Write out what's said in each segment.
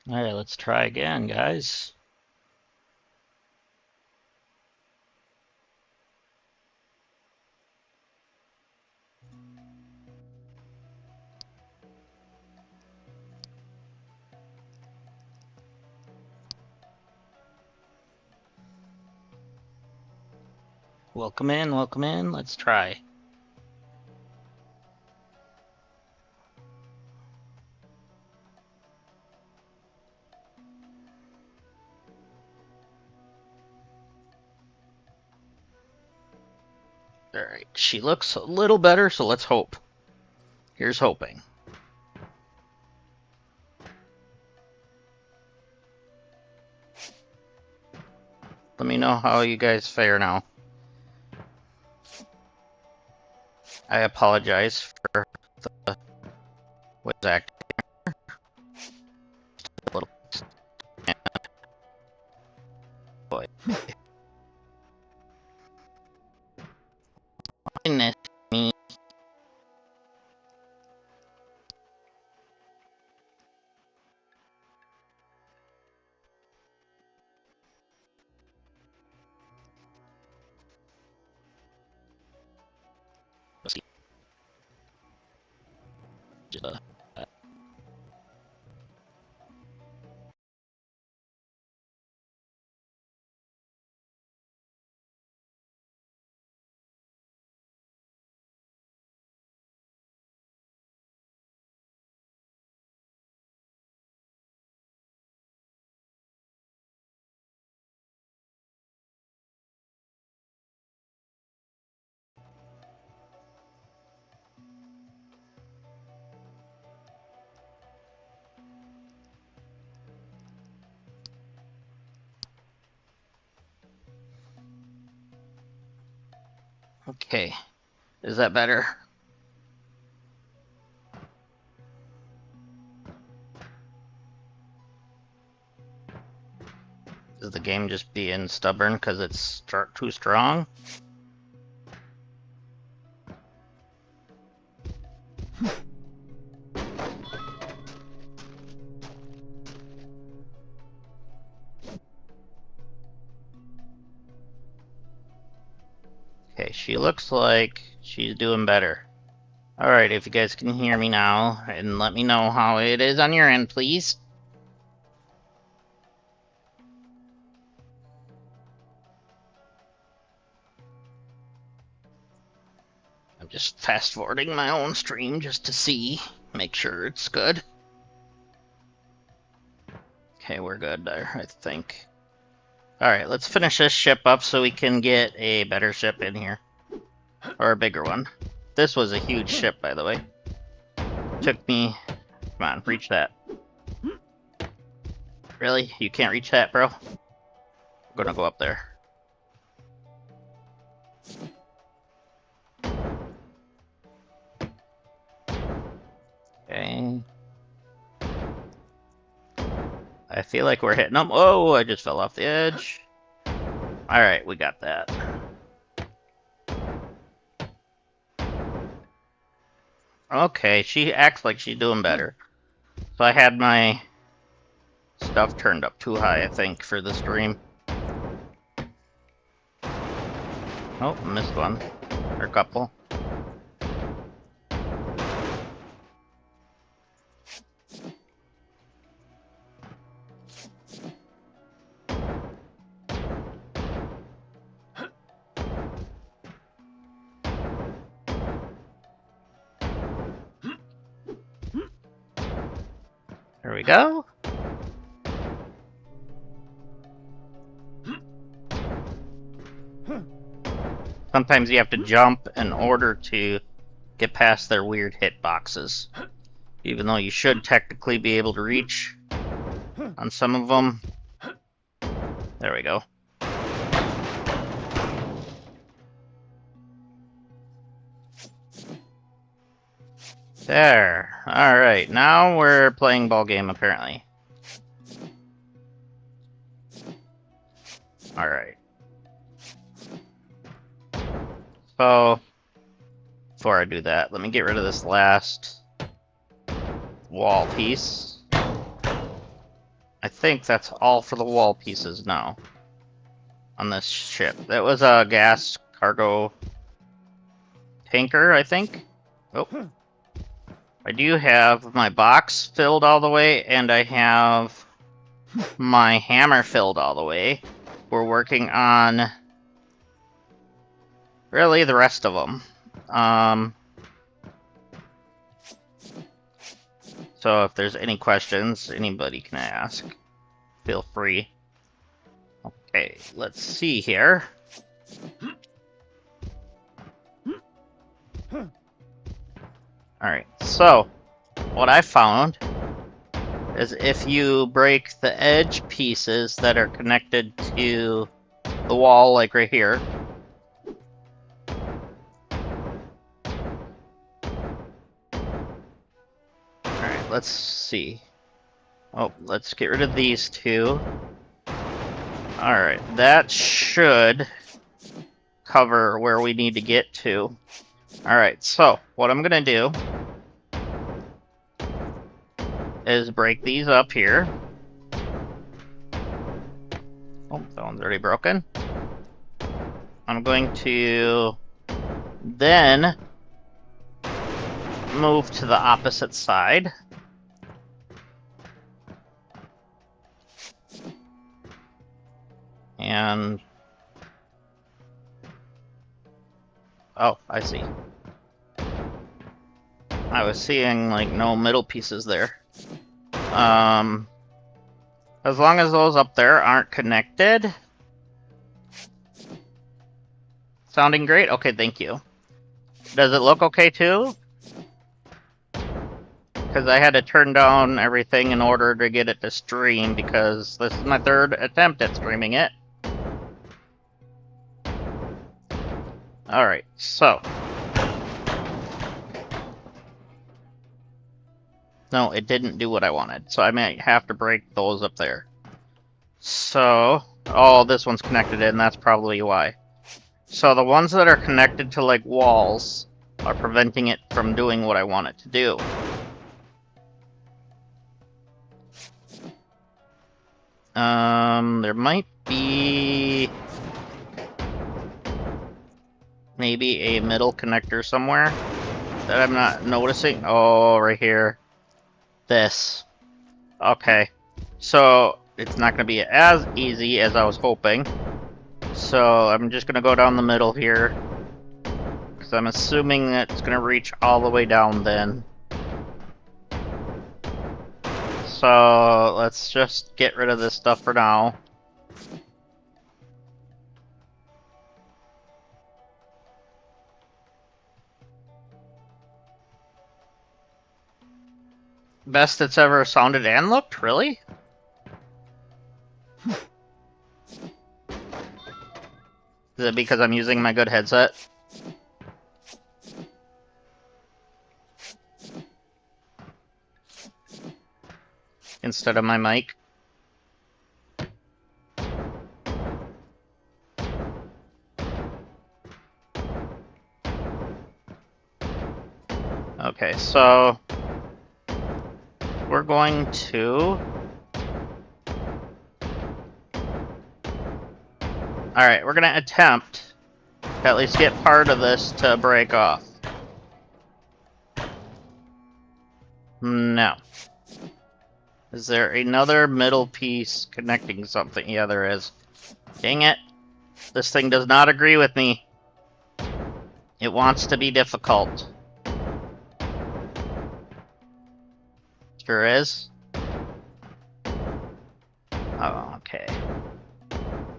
Alright, let's try again, guys. Welcome in, let's try. Alright, she looks a little better, so let's hope. Here's hoping. Let me know how you guys fare now. I apologize for the voice acting. A little boy. Goodness me. Okay, is that better? Is the game just being stubborn because it's too strong? Okay, she looks like she's doing better. Alright, if you guys can hear me now, and let me know how it is on your end, please. I'm just fast forwarding my own stream just to see, make sure it's good. Okay, we're good there, I think. Alright, let's finish this ship up so we can get a better ship in here. Or a bigger one. This was a huge ship, by the way. Took me... Come on, reach that. Really? You can't reach that, bro? I'm gonna go up there. Okay. I feel like we're hitting them. Oh, I just fell off the edge. Alright, we got that. Okay, she acts like she's doing better. So I had my stuff turned up too high, I think, for the stream. Oh, missed one. Or a couple. There we go. Sometimes you have to jump in order to get past their weird hitboxes. Even though you should technically be able to reach on some of them. There we go. There. Alright, now we're playing ball game, apparently. Alright. So, before I do that, let me get rid of this last wall piece. I think that's all for the wall pieces now on this ship. That was a gas cargo tanker, I think. Oh. I do have my box filled all the way, and I have my hammer filled all the way. We're working on really the rest of them. So if there's any questions, anybody can ask. Feel free. Okay, let's see here. Alright, so what I found is if you break the edge pieces that are connected to the wall, like right here, alright, let's see. Oh, let's get rid of these two. Alright, that should cover where we need to get to. Alright, so what I'm gonna do is break these up here. Oh, that one's already broken. I'm going to then move to the opposite side. And... oh, I see. I was seeing, like, no middle pieces there. As long as those up there aren't connected. Sounding great? Okay, thank you. Does it look okay, too? Because I had to turn down everything in order to get it to stream, because this is my third attempt at streaming it. Alright, so... no, it didn't do what I wanted, so I might have to break those up there. So... oh, this one's connected in, that's probably why. So the ones that are connected to, like, walls are preventing it from doing what I want it to do. There might be... maybe a middle connector somewhere that I'm not noticing. Oh, right here. This. Okay. So, it's not going to be as easy as I was hoping. So, I'm just going to go down the middle here. Because I'm assuming that it's going to reach all the way down then. So, let's just get rid of this stuff for now. Best it's ever sounded and looked? Really? Is it because I'm using my good headset? Instead of my mic? Okay, so... we're going to... alright, we're gonna attempt to at least get part of this to break off. No. Is there another middle piece connecting something? Yeah, there is. Dang it. This thing does not agree with me. It wants to be difficult. Sure is. Oh, okay.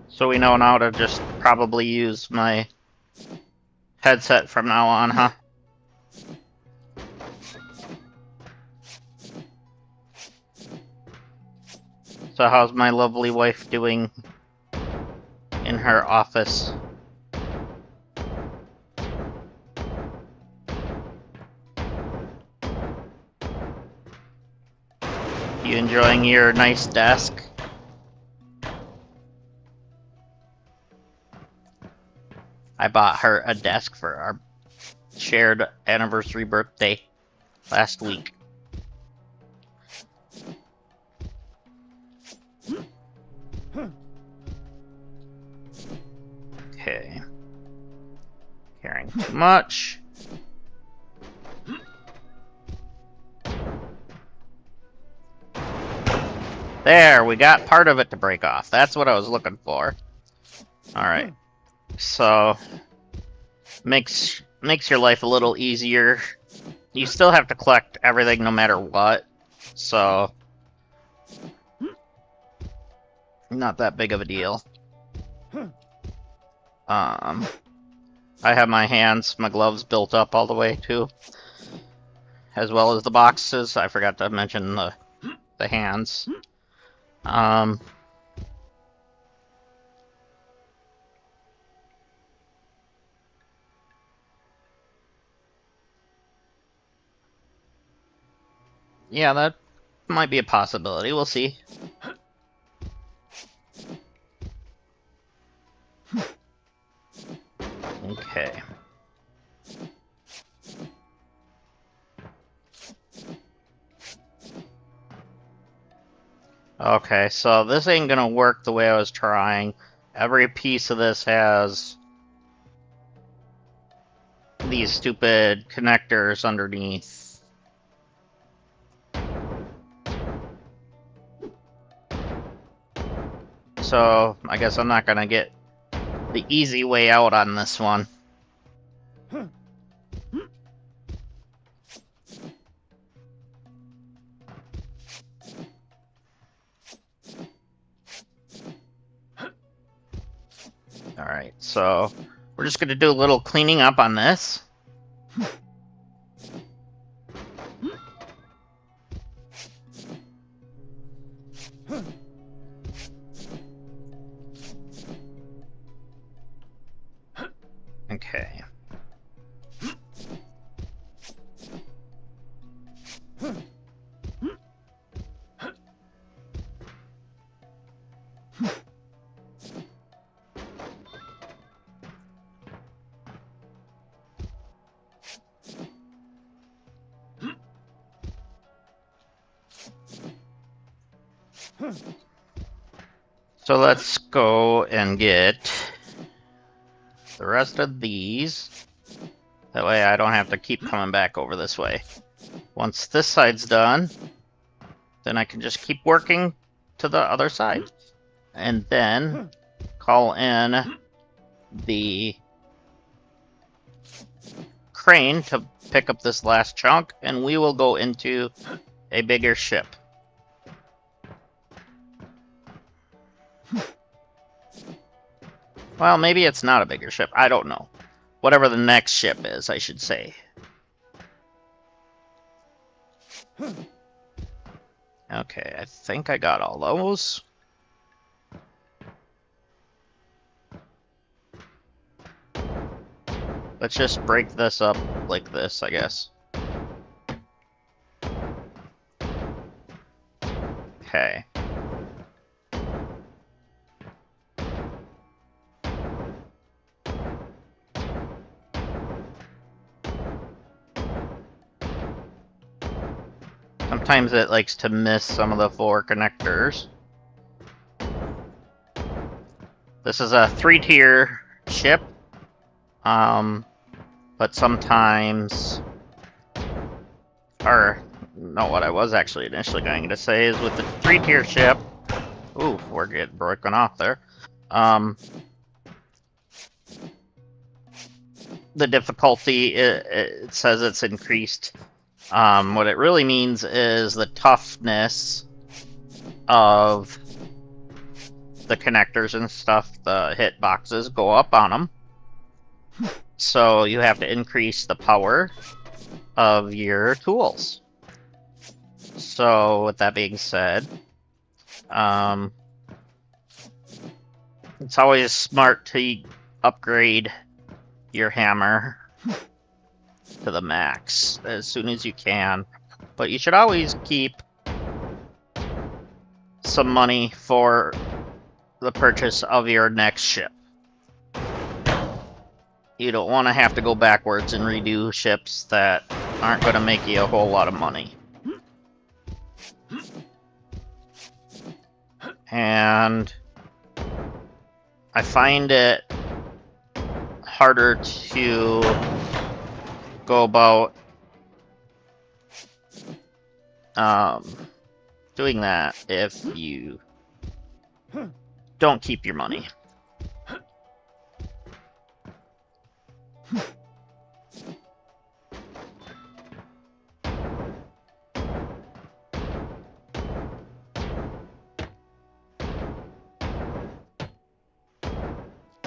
So we know now to just probably use my headset from now on, huh? So how's my lovely wife doing in her office? You enjoying your nice desk? I bought her a desk for our shared anniversary birthday last week. Okay. Carrying too much. There, we got part of it to break off. That's what I was looking for. Alright. So, makes your life a little easier. You still have to collect everything no matter what. So, not that big of a deal. I have my hands, my gloves built up all the way too. As well as the boxes. I forgot to mention the hands. Yeah, that might be a possibility. We'll see. Okay. Okay, so this ain't gonna work the way I was trying. Every piece of this has these stupid connectors underneath. So, I guess I'm not gonna get the easy way out on this one. Alright, so we're just gonna do a little cleaning up on this. Okay. So let's go and get the rest of these. That way I don't have to keep coming back over this way. Once this side's done, then I can just keep working to the other side. And then call in the crane to pick up this last chunk, and we will go into a bigger ship. Well, maybe it's not a bigger ship. I don't know. Whatever the next ship is, I should say. Okay, I think I got all those. Let's just break this up like this, I guess. Okay. Sometimes it likes to miss some of the 4 connectors. This is a 3-tier ship. But sometimes... Or, no, what I was actually initially going to say is with the 3-tier ship... Ooh, we're getting broken off there. The difficulty, it says it's increased. What it really means is the toughness of the connectors and stuff, the hit boxes, go up on them. So you have to increase the power of your tools. So with that being said, it's always smart to upgrade your hammer to the max as soon as you can. But you should always keep some money for the purchase of your next ship. You don't want to have to go backwards and redo ships that aren't going to make you a whole lot of money. And I find it harder to go about doing that if you don't keep your money.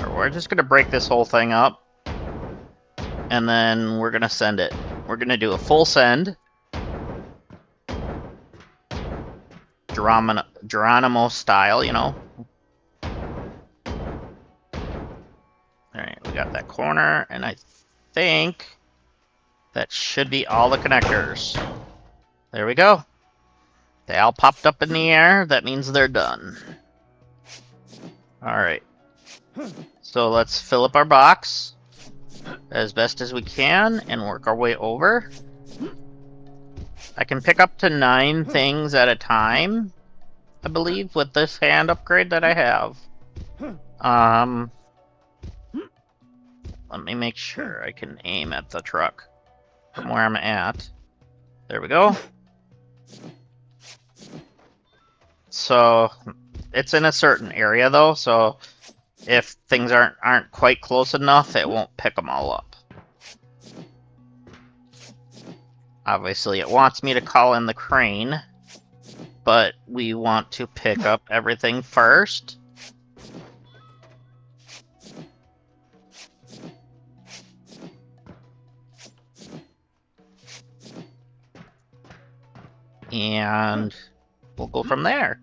We're just gonna break this whole thing up, and then we're gonna send it. We're gonna do a full send. Geronimo style, you know. Alright, we got that corner, and I think that should be all the connectors. There we go. They all popped up in the air. That means they're done. Alright. So let's fill up our box as best as we can and work our way over. I can pick up to 9 things at a time, I believe, with this hand upgrade that I have. Let me make sure I can aim at the truck from where I'm at. There we go. So it's in a certain area though, so if things aren't quite close enough, it won't pick them all up. Obviously, it wants me to call in the crane, but we want to pick up everything first. And we'll go from there.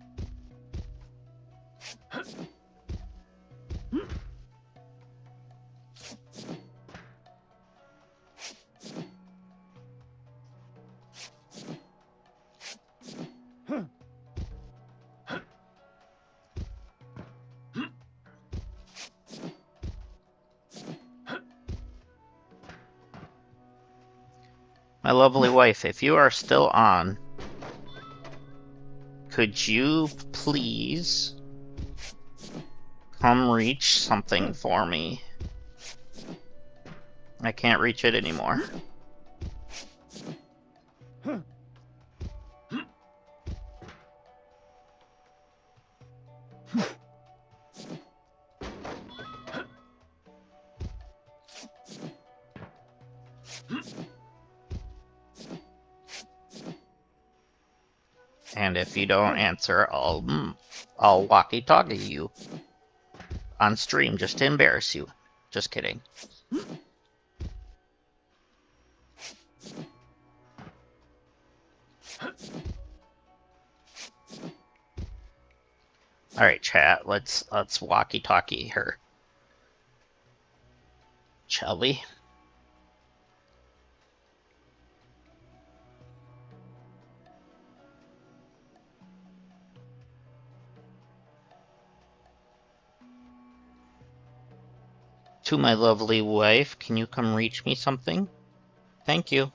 My lovely wife, if you are still on, could you please come reach something for me? I can't reach it anymore. And if you don't answer, I'll walkie-talkie you on stream just to embarrass you. Just kidding. All right, chat. Let's walkie-talkie her, shall we? To my lovely wife, can you come reach me something? Thank you.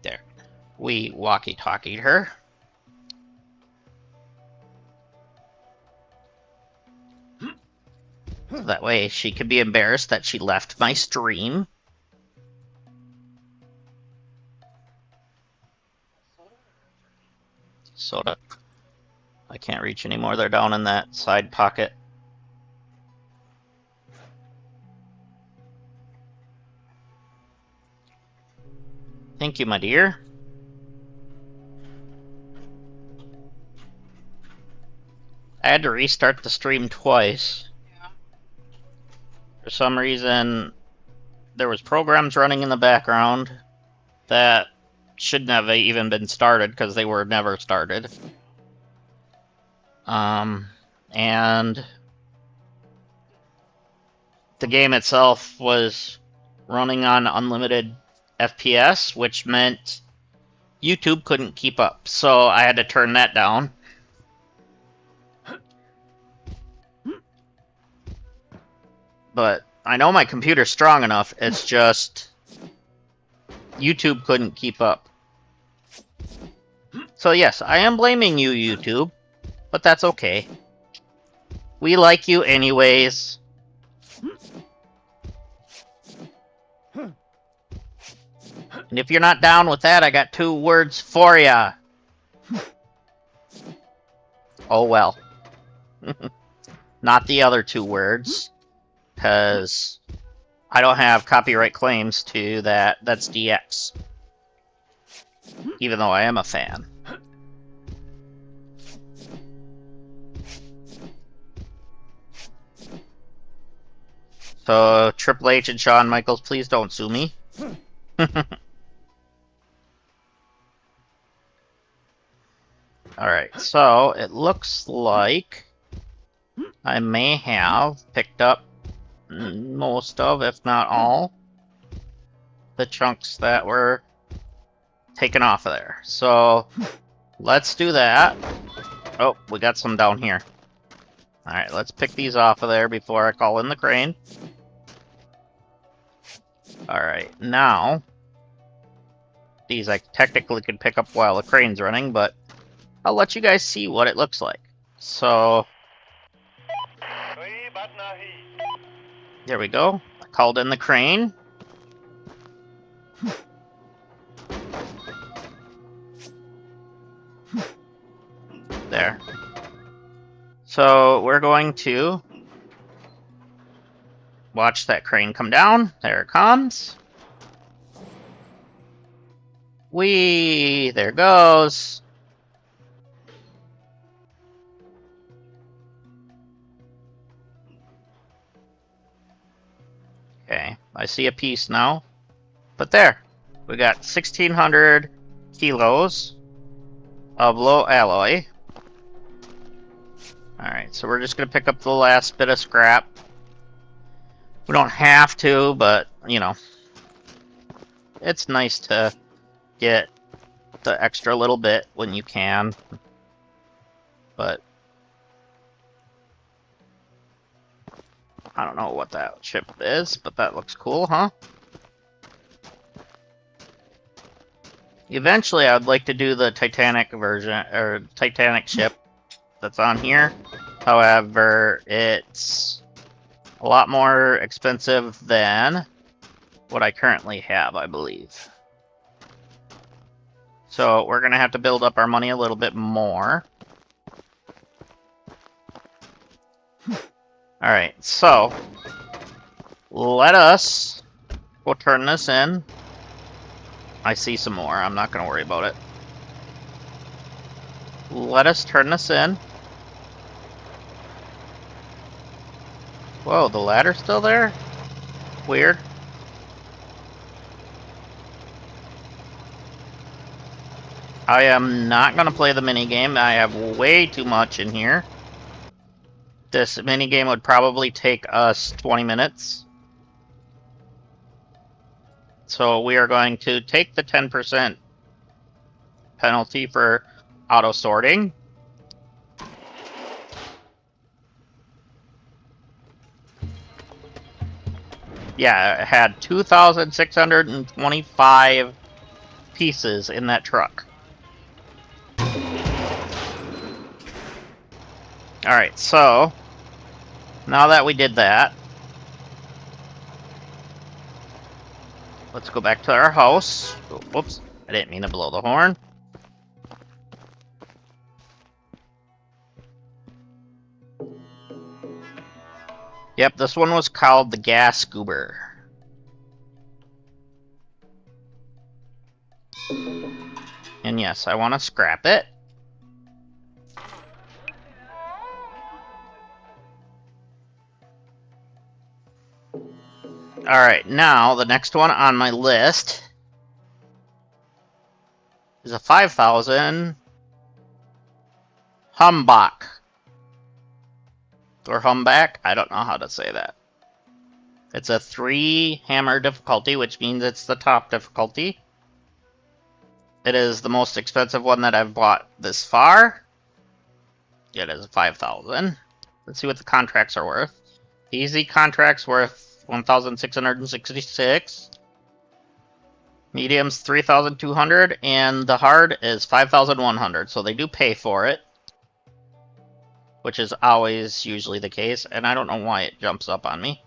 There. We walkie-talkied her. So that way she could be embarrassed that she left my stream. Soda. I can't reach anymore. They're down in that side pocket. Thank you, my dear. I had to restart the stream twice. Yeah. For some reason, there was programs running in the background that shouldn't have even been started because they were never started. And the game itself was running on unlimited FPS, which meant YouTube couldn't keep up, so I had to turn that down. But I know my computer's strong enough, it's just YouTube couldn't keep up. So yes, I am blaming you, YouTube, but that's okay. We like you anyways. And if you're not down with that, I got 2 words for ya. Oh well. Not the other 2 words, because I don't have copyright claims to that. That's DX. Even though I am a fan. So, Triple H and Shawn Michaels, please don't sue me. Alright, so it looks like I may have picked up most of, if not all, the chunks that were taken off of there. So, let's do that. Oh, we got some down here. Alright, let's pick these off of there before I call in the crane. Alright, now, these I technically could pick up while the crane's running, but I'll let you guys see what it looks like. So, there we go. I called in the crane. There. So, we're going to watch that crane come down. There it comes. Whee! There it goes. Okay, I see a piece now. But there, we got 1,600 kilos of low alloy. Alright, so we're just going to pick up the last bit of scrap. We don't have to, but, you know, it's nice to get the extra little bit when you can. But I don't know what that chip is, but that looks cool, huh? Eventually, I would like to do the Titanic version, or Titanic ship that's on here. However, it's a lot more expensive than what I currently have, I believe. So we're going to have to build up our money a little bit more. Alright, so let us go turn this in. I see some more. I'm not going to worry about it. Let us turn this in. Whoa, the ladder's still there? Weird. I am not going to play the minigame. I have way too much in here. This minigame would probably take us 20 minutes. So we are going to take the 10% penalty for auto sorting. Yeah, it had 2,625 pieces in that truck. Alright, so now that we did that, let's go back to our house. Oh, whoops, I didn't mean to blow the horn. Yep, this one was called the Gas Goober. And yes, I want to scrap it. Alright, now the next one on my list is a 5,000 Humbach. Or Humback? I don't know how to say that. It's a 3-hammer difficulty, which means it's the top difficulty. It is the most expensive one that I've bought this far. It is 5,000. Let's see what the contracts are worth. Easy contracts worth 1,666. Medium's 3,200, and the hard is 5,100. So they do pay for it, which is always usually the case, and I don't know why it jumps up on me.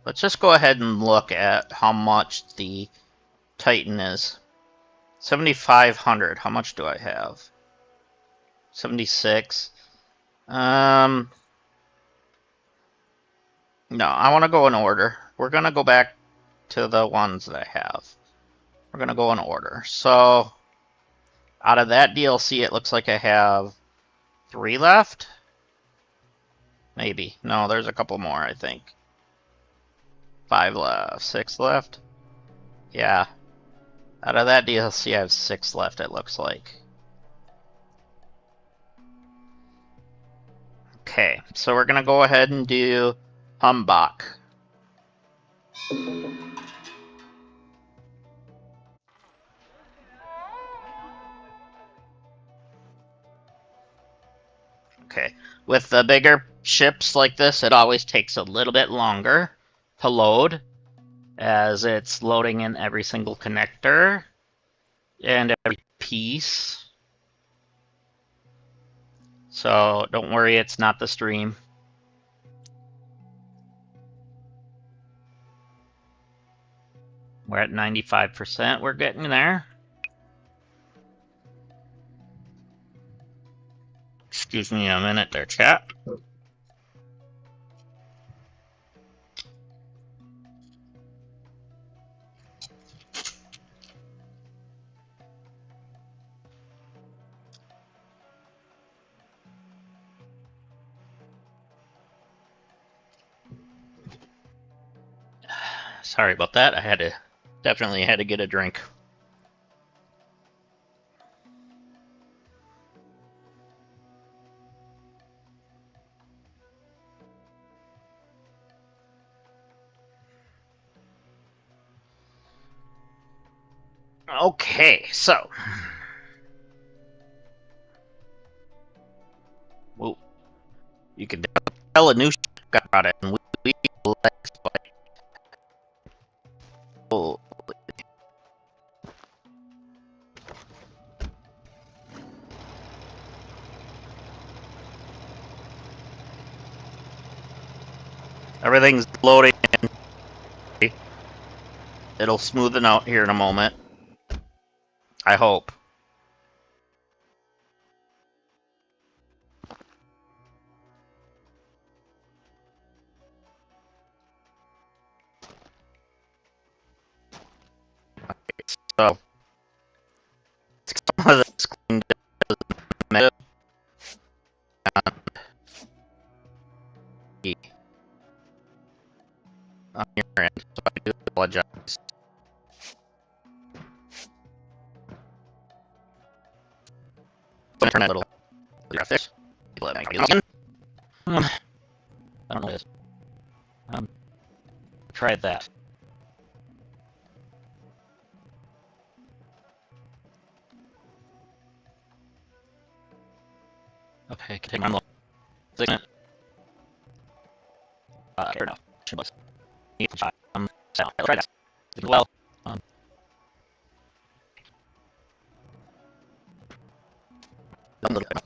Let's just go ahead and look at how much the Titan is. 7,500. How much do I have? 76. No, I want to go in order. We're going to go back to the ones that I have. We're going to go in order. So, out of that DLC, it looks like I have 3 left? Maybe. No, there's a couple more, I think. 5 left. 6 left? Yeah. Out of that DLC, I have 6 left, it looks like. Okay, so we're gonna go ahead and do Humbach. Okay, with the bigger ships like this, it always takes a little bit longer to load, as it's loading in every single connector and every piece. So don't worry, it's not the stream. We're at 95%, we're getting there. Excuse me a minute there, chat. Sorry about that, definitely had to get a drink. Okay, so. Well, you can tell a new got brought in. We let's play. Oh, everything's loading. It'll smoothen out here in a moment. I hope. So, some of this cleaned up on your end, so I do apologize. I'm gonna turn that little graphics. I don't know what it is. Try that. Okay, continue on the segment. Fair enough. Need to try. So, I'll try that. Well, a little bit.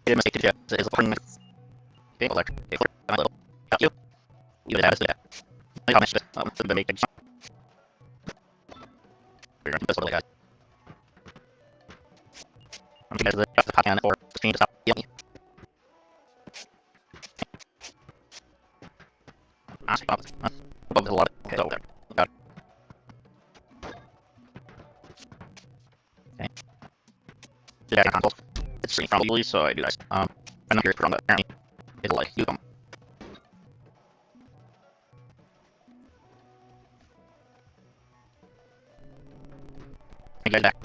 It mistake to just is recording being electric. A little. You. You would have to that. I promise it. To make things. We're going to this little guy. I'm going to just the copy on it or the screen to stop yelling. Stop. Above the lot. Okay, over there. Got it. Okay. Did I console? It's stream probably, so I do that. I'm not here for on that. Apparently, it'll like you come. I get back.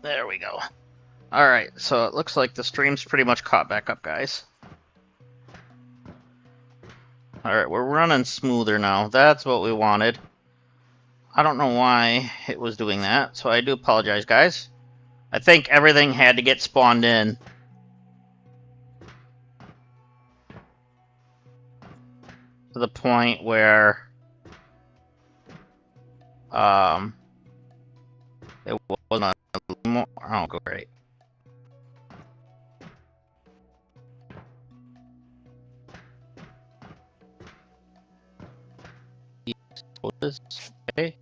There we go. Alright, so it looks like the stream's pretty much caught back up, guys. Alright, we're running smoother now. That's what we wanted. I don't know why it was doing that, so I do apologize, guys. I think everything had to get spawned in. To the point where... it wasn't more... Oh, great. What is... Okay.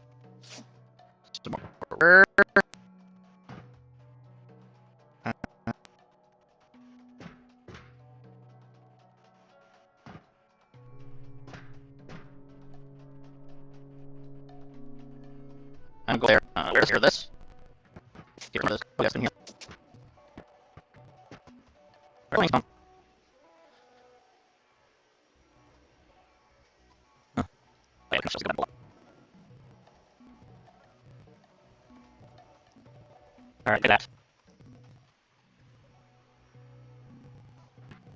I'm going there. Where's here this? Get rid of this. Oh, yes, in here. Where's my Huh. I can just get that block. Alright, get that.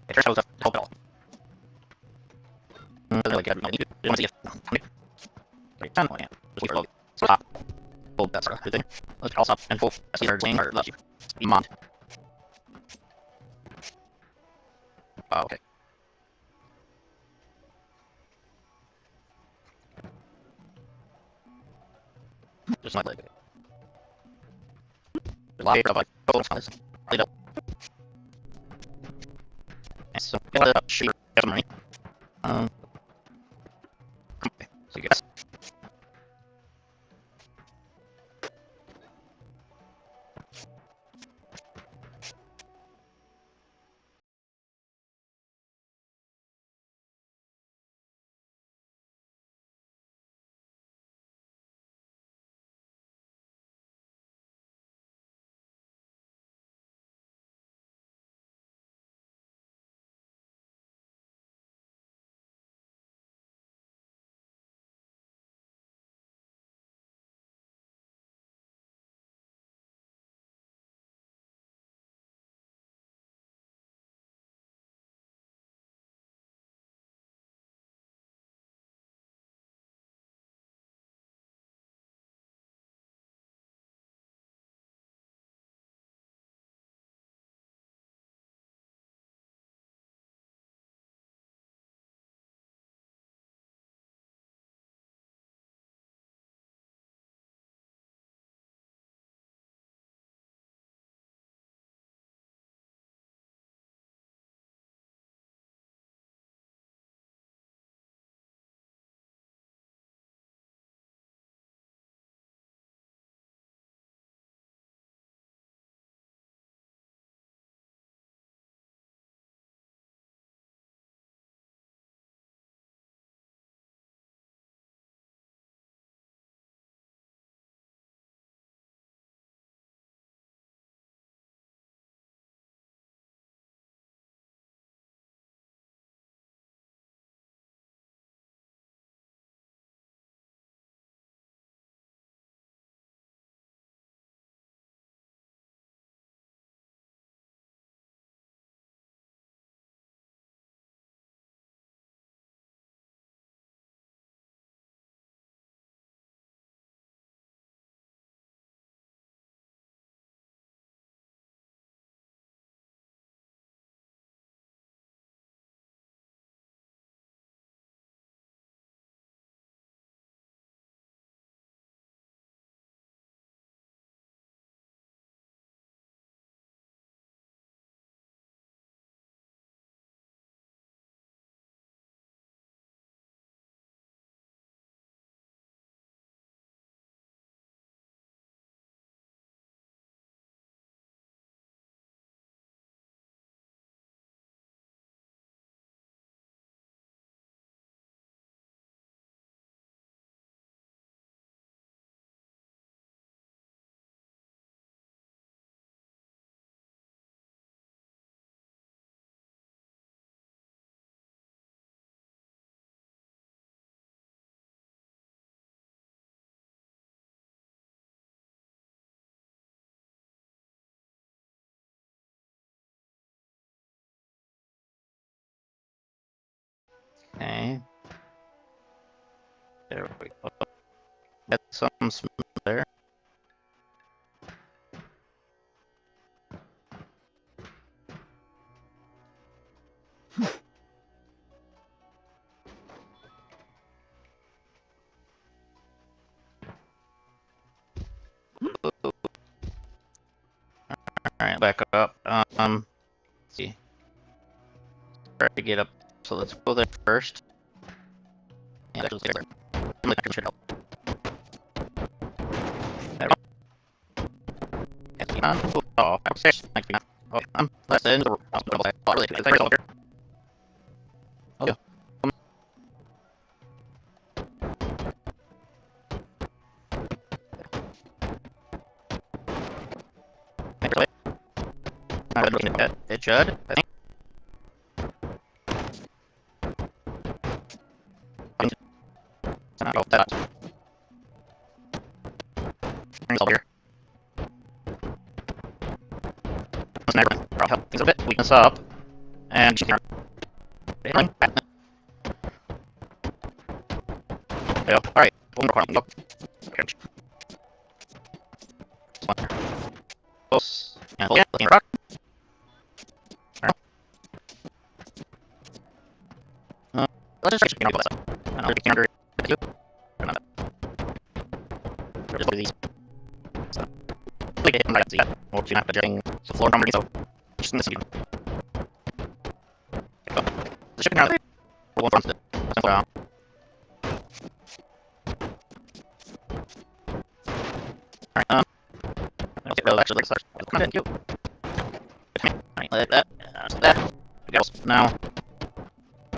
It turns out to help it all. Doesn't really get it. Didn't want to see it. Wait, 10. Oh, yeah. Just wait for Logan. Stop. Full, that's a good thing. Let's all stop and full. That's either Zane or Love You. Mod. Oh, okay. Just like that. There's a lot of like, oh, it's nice. Really dope. And so, get the sheet. Get some money. Okay. So, you guys. Okay. There we go. Get some smooth there. Alright, back up. Let's see. Try to get up. So let's go there first. Yeah, that there. That should help. There we go. Yes, on. Oh, I was saying, like, oh, that's the end of the oh, really, I think here. Oh, yeah. Actually, it should, I think. Oh, that. Turns over here. Never. I'll help things a bit. Weakness up. And just here. There we go. Alright. One more corner. Go. Okay. Close. And looking at rock. Alright. Let's just try to that stuff. I don't know if you can under you. Or not. Or just look at these. So. We get hit and I see that. Or if you have to jetting the floor number, so just in this again. Okay, go. The shipping around there. Or one front to it. That's no Alright, I'll get rid of actually start. Come on, cute. Alright, let that. So that. We go. Now.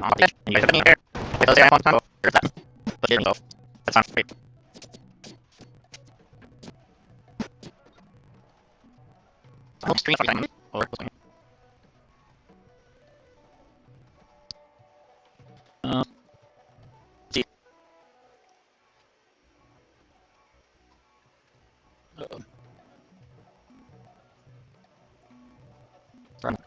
On the edge. And you guys have any here? It does say I want to go. Here's that. But it didn't go. That's fine. Great. Oh, stream time. Oh, what's going on? See. Run.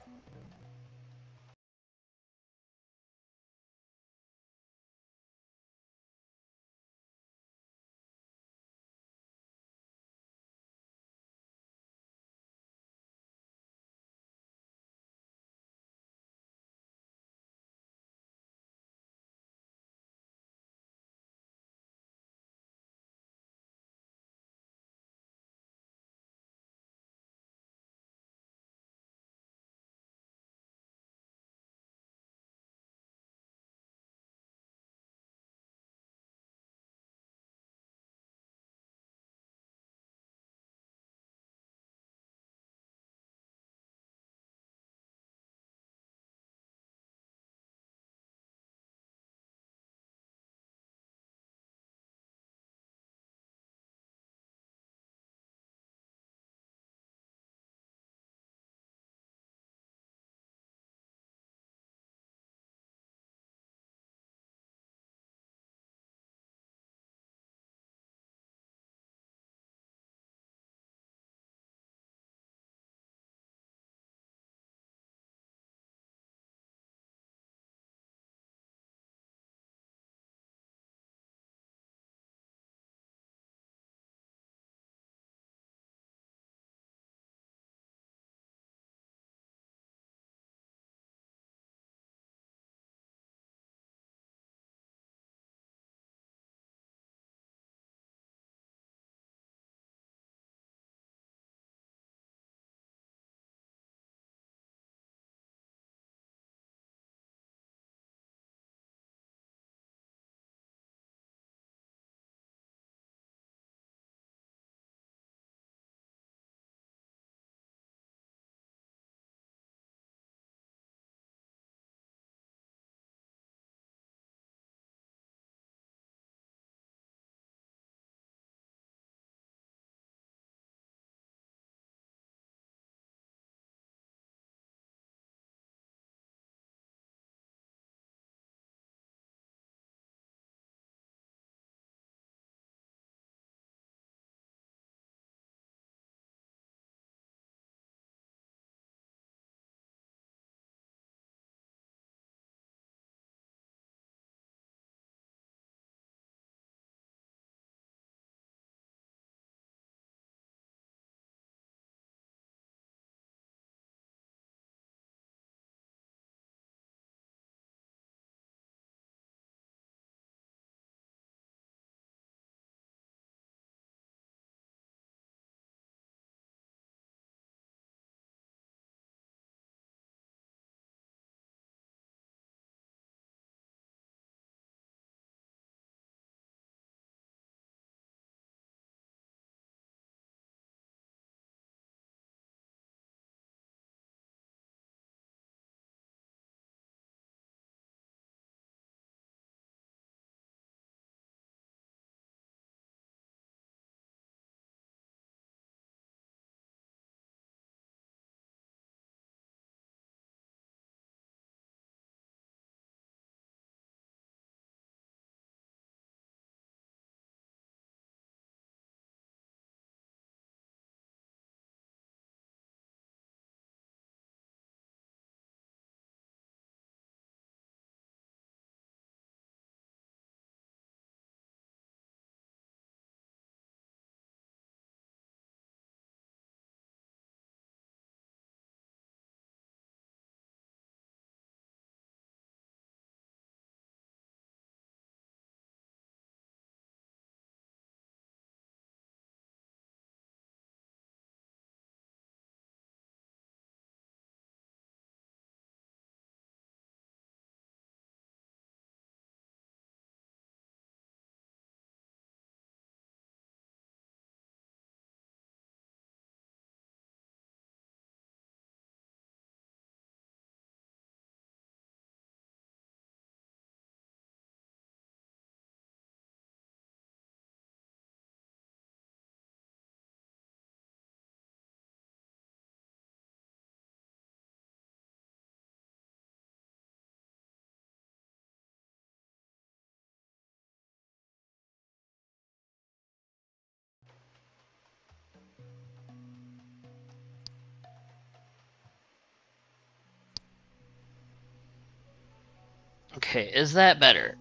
Okay, is that better?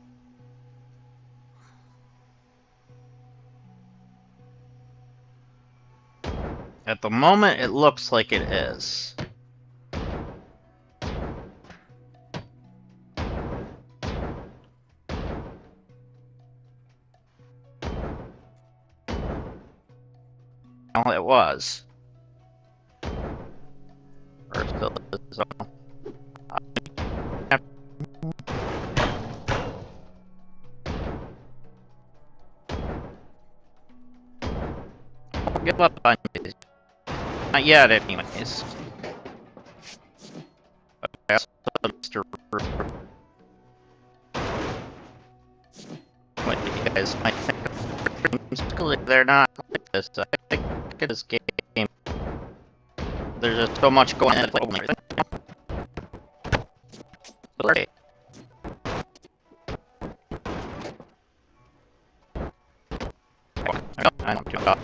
At the moment, it looks like it is. Well, it was. Or still is. I'll give up on you. Not yet, anyways. Okay, Mr. What you guys might think. They're not like this. I think this game. There's just so much going on. Okay. I don't do about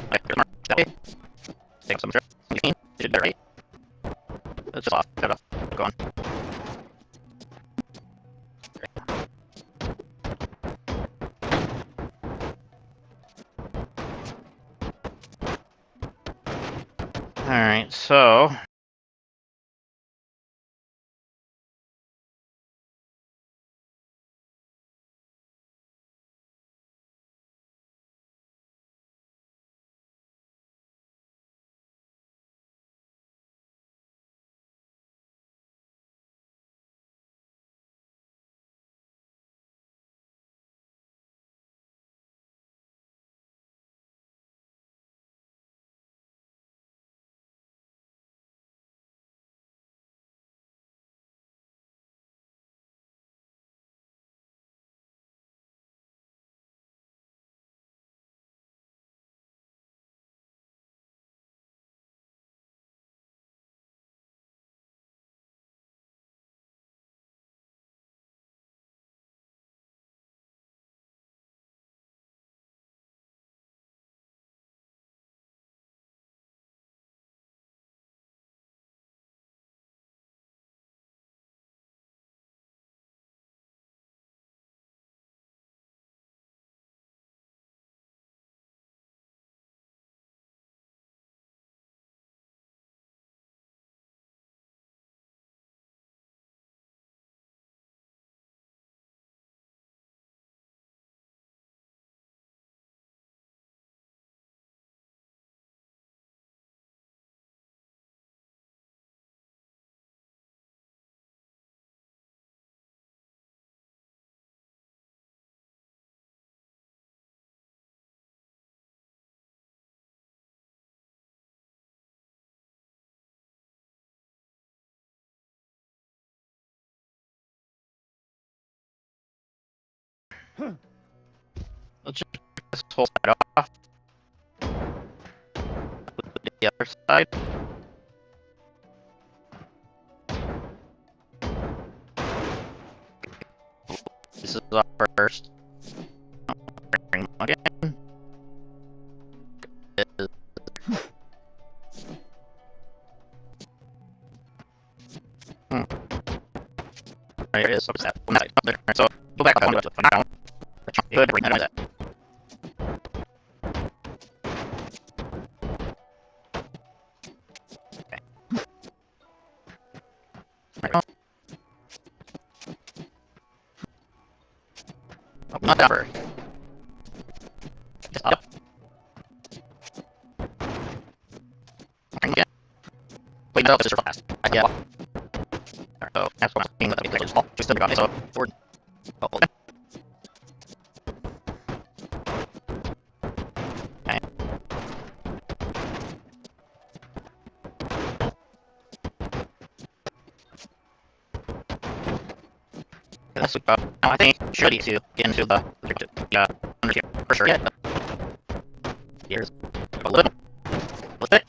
take some trip. You should be right. It's just off. Cut off. Go on. Alright, so let's just take this whole side off. The other side. This is off first. Bring them again. Right, it is. So that one side. There. Right, so go back up one to it. Now, good. Bring that. Okay. Right. Oh, not that far. Just up. Bring again. Wait, no, this is real fast. Yeah. Alright, so that's what I'm saying. Let me just fall. Just still got it. So forward. Oh, okay. Okay. That's about. Now I think should be to get into the under here for sure. Yeah. Here's a little bit. Okay.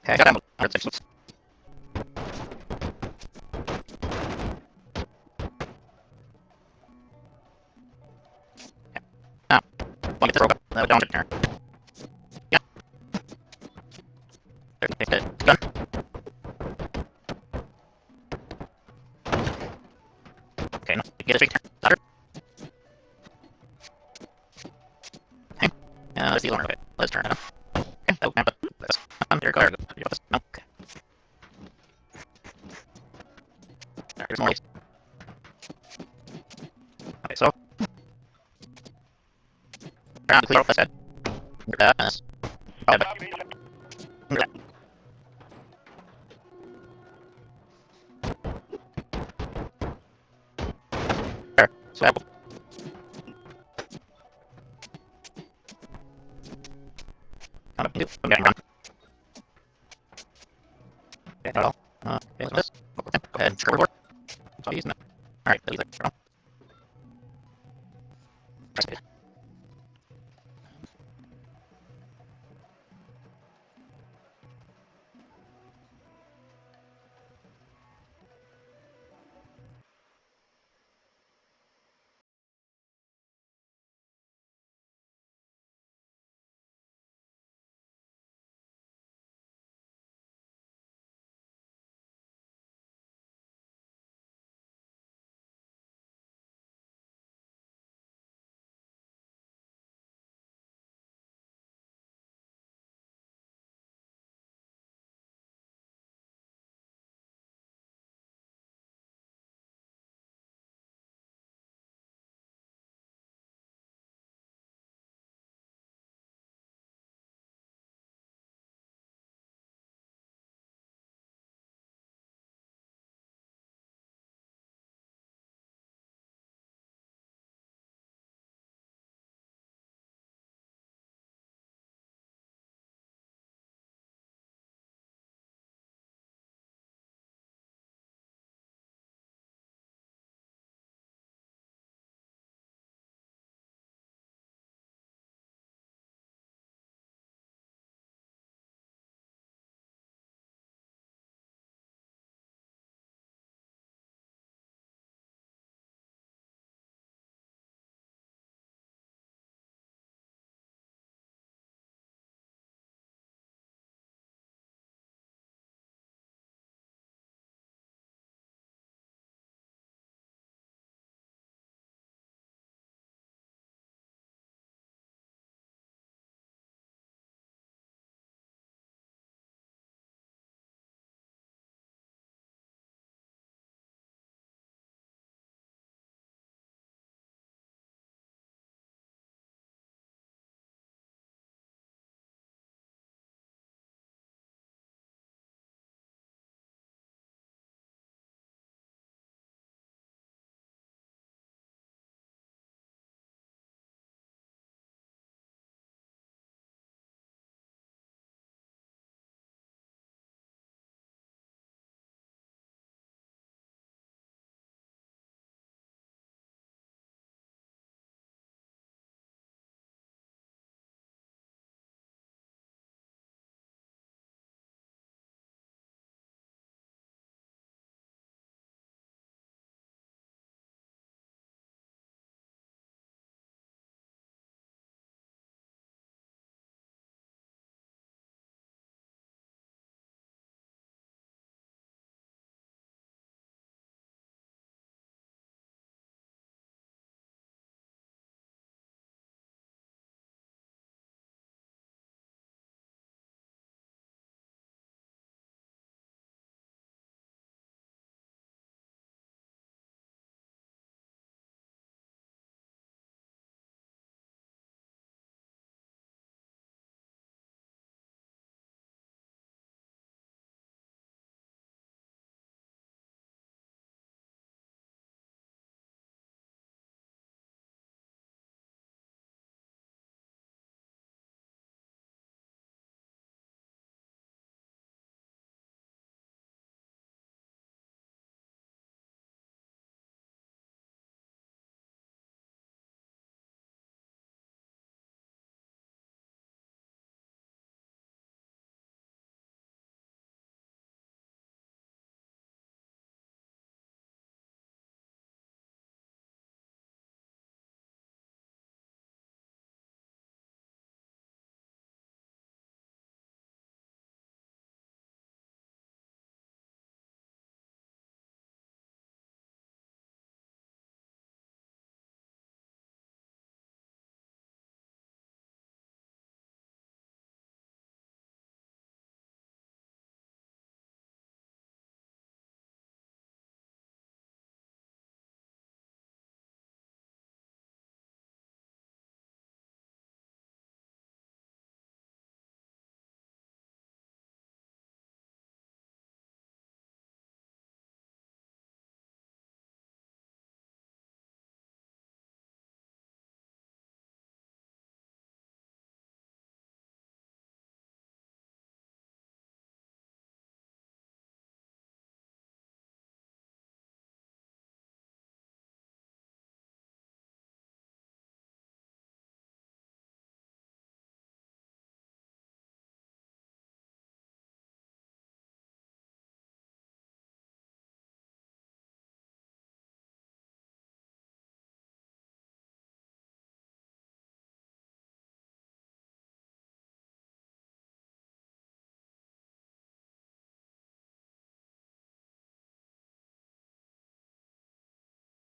Okay, I got him. Get this robot. Don't sit there. Yeah. Take the gun. Okay, no. Get it straight there. Stop her. Hey. Let's see the okay. Let's turn it on. Okay, oh, but this. There you go. No. Okay. There's more. Okay, so. Around the clear off this head. Yes. Oh, but. There. So. I'm getting run. Okay, not all. Okay, so this. Go ahead and scribble board. So I'm using it. Alright, leave it.